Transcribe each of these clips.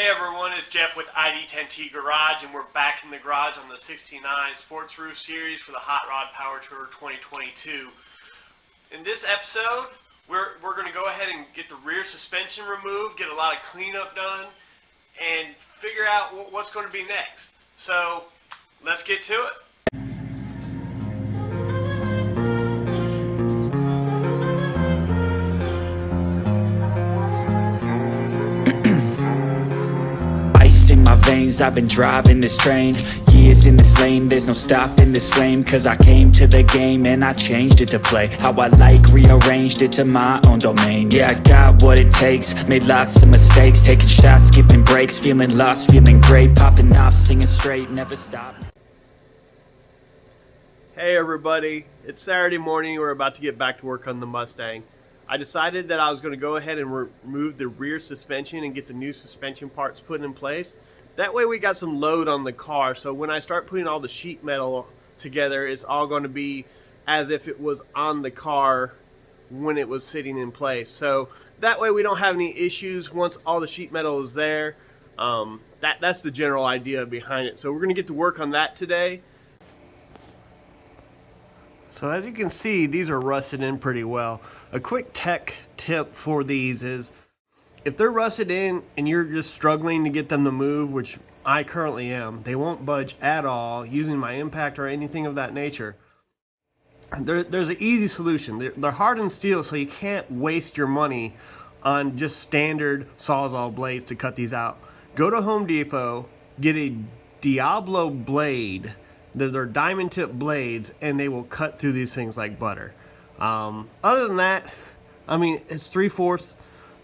Hey everyone, it's Jeff with ID10T Garage, and we're back in the garage on the 69 Sports Roof Series for the Hot Rod Power Tour 2022. In this episode, we're going to go ahead and get the rear suspension removed, get a lot of cleanup done, and figure out what's going to be next. So, let's get to it. In my veins, I've been driving this train. Years in this lane, there's no stopping this flame. Cause I came to the game and I changed it to play how I like, rearranged it to my own domain. Yeah, I got what it takes, made lots of mistakes, taking shots, skipping breaks, feeling lost, feeling great, popping off, singing straight, never stop. Hey everybody, it's Saturday morning. We're about to get back to work on the Mustang. I decided that I was going to go ahead and remove the rear suspension and get the new suspension parts put in place. That way we got some load on the car, so when I start putting all the sheet metal together, it's all going to be as if it was on the car when it was sitting in place. So that way we don't have any issues once all the sheet metal is there. That's the general idea behind it. So we're going to get to work on that today. So as you can see, these are rusted in pretty well. A quick tech tip for these is, if they're rusted in and you're just struggling to get them to move, which I currently am, they won't budge at all using my impact or anything of that nature. There's an easy solution. They're hardened steel, so you can't waste your money on just standard Sawzall blades to cut these out. Go to Home Depot, get a Diablo blade. They're diamond tip blades, and they will cut through these things like butter. Other than that, I mean, it's 3/4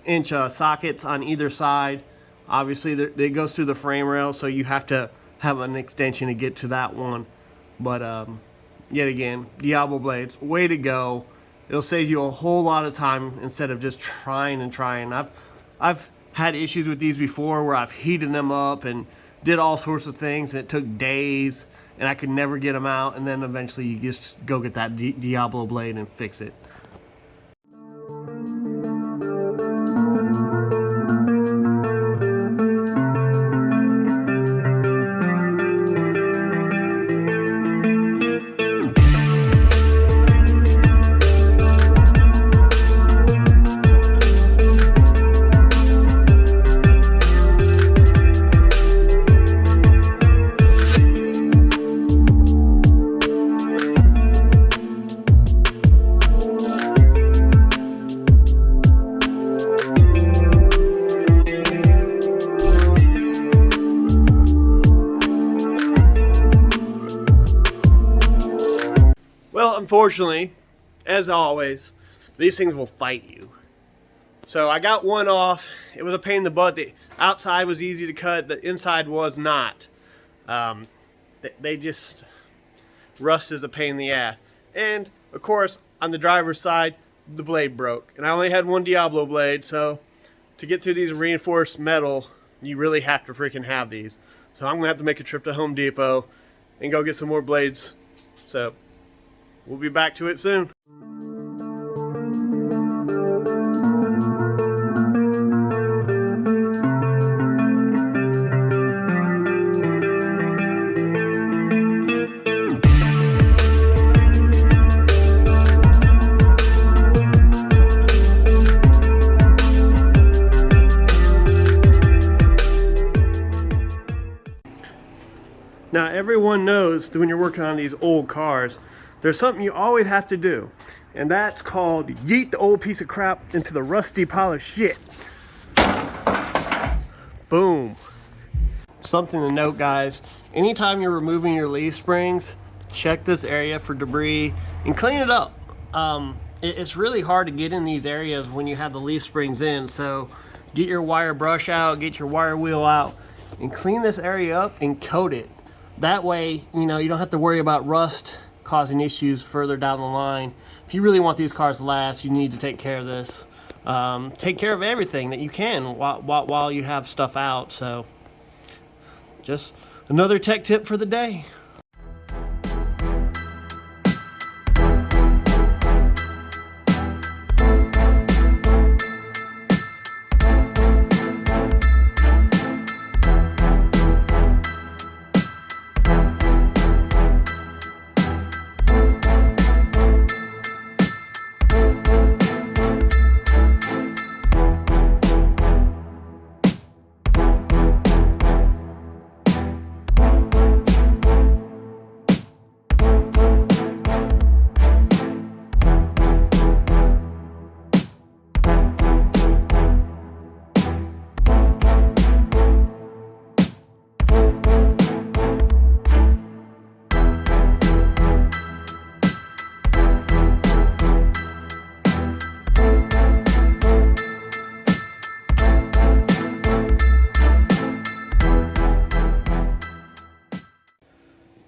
inch sockets on either side. Obviously, it goes through the frame rail, so you have to have an extension to get to that one. But yet again, Diablo blades, way to go. It'll save you a whole lot of time instead of just trying and trying. I've had issues with these before where I've heated them up and did all sorts of things, and it took days. And I could never get them out, and then eventually you just go get that Diablo blade and fix it. Well, unfortunately, as always, these things will fight you. So I got one off. It was a pain in the butt. The outside was easy to cut. The inside was not. They just rust as a pain in the ass. And, of course, on the driver's side, the blade broke. And I only had one Diablo blade, so to get through these reinforced metal, you really have to freaking have these. So I'm going to have to make a trip to Home Depot and go get some more blades. So we'll be back to it soon. Now, everyone knows that when you're working on these old cars, there's something you always have to do, and that's called yeet the old piece of crap into the rusty pile of shit. Boom. Something to note, guys, anytime you're removing your leaf springs, check this area for debris and clean it up. It's really hard to get in these areas when you have the leaf springs in, so get your wire brush out, get your wire wheel out, and clean this area up and coat it. That way, you don't have to worry about rust causing issues further down the line. If you really want these cars to last, you need to take care of this. Take care of everything that you can while you have stuff out. So just another tech tip for the day.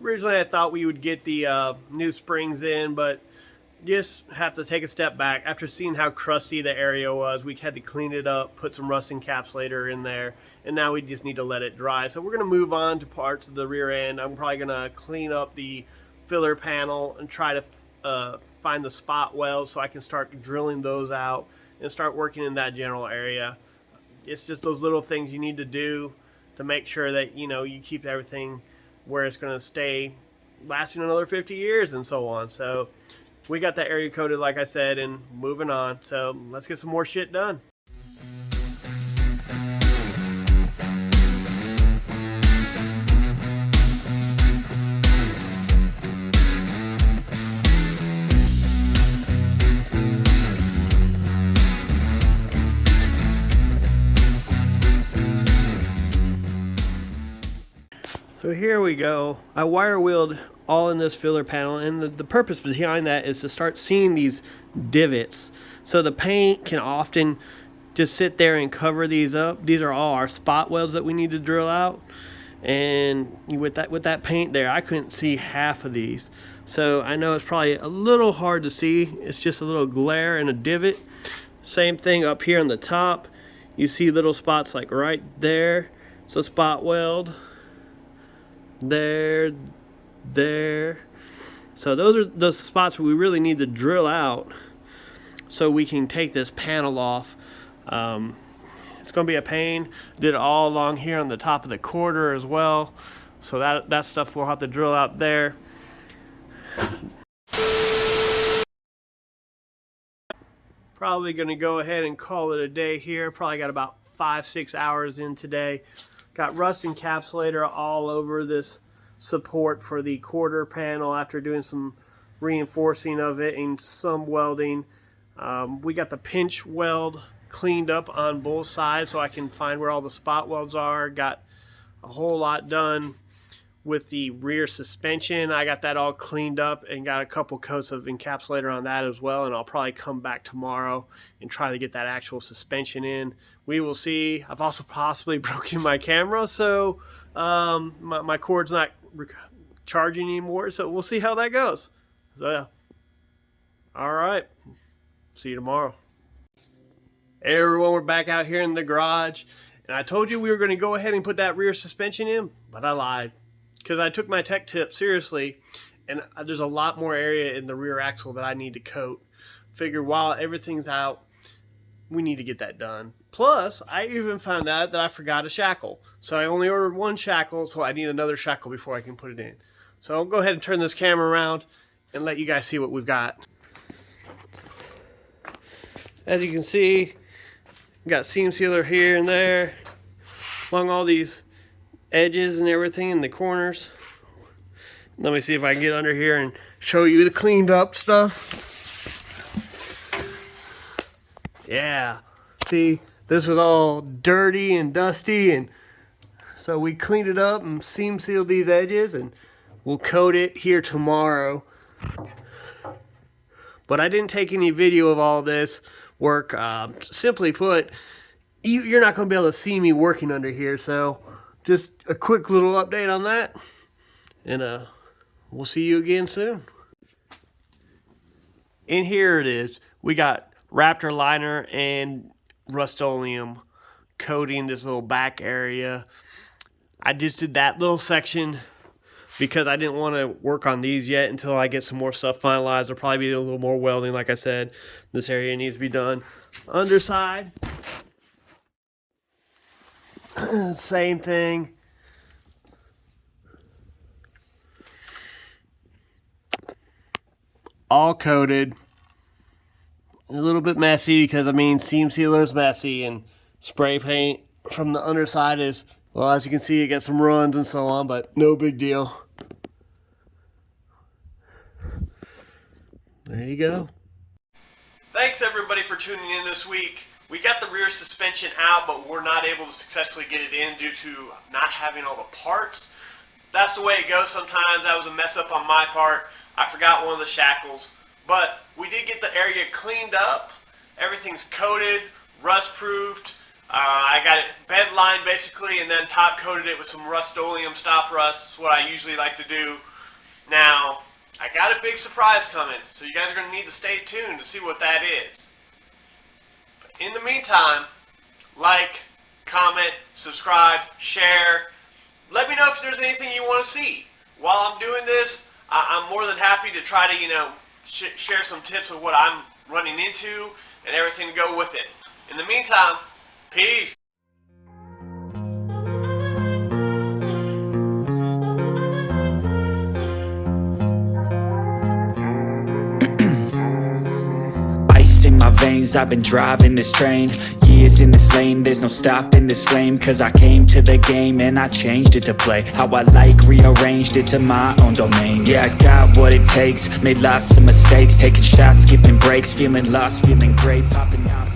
Originally I thought we would get the new springs in, but just have to take a step back. After seeing how crusty the area was, we had to clean it up, put some rust encapsulator in there, and now we just need to let it dry. So we're going to move on to parts of the rear end. I'm probably going to clean up the filler panel and try to find the spot welds so I can start drilling those out and start working in that general area. It's just those little things you need to do to make sure that, you know, you keep everything where it's going to stay lasting another 50 years and so on. So we got that area coated, like I said, and moving on. So let's get some more shit done. So here we go. I wire wheeled all in this filler panel, and the purpose behind that is to start seeing these divots. So the paint can often just sit there and cover these up. These are all our spot welds that we need to drill out. And with that paint there, I couldn't see half of these. So I know it's probably a little hard to see. It's just a little glare and a divot. Same thing up here on the top. You see little spots like right there. So spot weld. There. So those are the spots we really need to drill out so we can take this panel off. It's going to be a pain. Did it all along here on the top of the quarter as well. So that stuff we'll have to drill out there. Probably going to go ahead and call it a day here. Probably got about 5-6 hours in today. Got rust encapsulator all over this support for the quarter panel after doing some reinforcing of it and some welding. We got the pinch weld cleaned up on both sides so I can find where all the spot welds are. Got a whole lot done with the rear suspension. I got that all cleaned up and got a couple coats of encapsulator on that as well, and I'll probably come back tomorrow and try to get that actual suspension in. We will see. I've also possibly broken my camera, so my cord's not charging anymore, so we'll see how that goes. So yeah. All right, see you tomorrow. Hey everyone, we're back out here in the garage, and I told you we were going to go ahead and put that rear suspension in, but I lied. Because I took my tech tip seriously, and there's a lot more area in the rear axle that I need to coat. Figure while everything's out, we need to get that done. Plus, I even found out that I forgot a shackle. So I only ordered one shackle, so I need another shackle before I can put it in. So I'll go ahead and turn this camera around and let you guys see what we've got. As you can see, we got seam sealer here and there along all these edges and everything in the corners. Let me see if I can get under here and show you the cleaned up stuff. Yeah, see, this was all dirty and dusty, and so we cleaned it up and seam sealed these edges, and we'll coat it here tomorrow. But I didn't take any video of all this work. Simply put, you're not going to be able to see me working under here, so just a quick little update on that, and we'll see you again soon. In here it is. We got Raptor liner and Rust-Oleum coating this little back area. I just did that little section because I didn't want to work on these yet until I get some more stuff finalized. There'll probably be a little more welding, like I said. This area needs to be done. Underside, same thing. All coated. A little bit messy because, I mean, seam sealer is messy, and spray paint from the underside is, well, as you can see, it got some runs and so on, but no big deal. There you go. Thanks everybody for tuning in this week. We got the rear suspension out, but we're not able to successfully get it in due to not having all the parts. That's the way it goes sometimes. That was a mess up on my part. I forgot one of the shackles. But we did get the area cleaned up. Everything's coated, rust proofed. I got it bed lined basically, and then top coated it with some Rust-Oleum stop rust. That's what I usually like to do. Now, I got a big surprise coming, so you guys are going to need to stay tuned to see what that is. But in the meantime, like, comment, subscribe, share. Let me know if there's anything you want to see. While I'm doing this, I'm more than happy to try to, share some tips of what I'm running into and everything to go with it. In the meantime, peace. Ice in my veins, I've been driving this train. Years in this lane, there's no stopping this flame. Cause I came to the game and I changed it to play how I like, rearranged it to my own domain. Yeah, I got what it takes, made lots of mistakes, taking shots, skipping breaks, feeling lost, feeling great, popping out.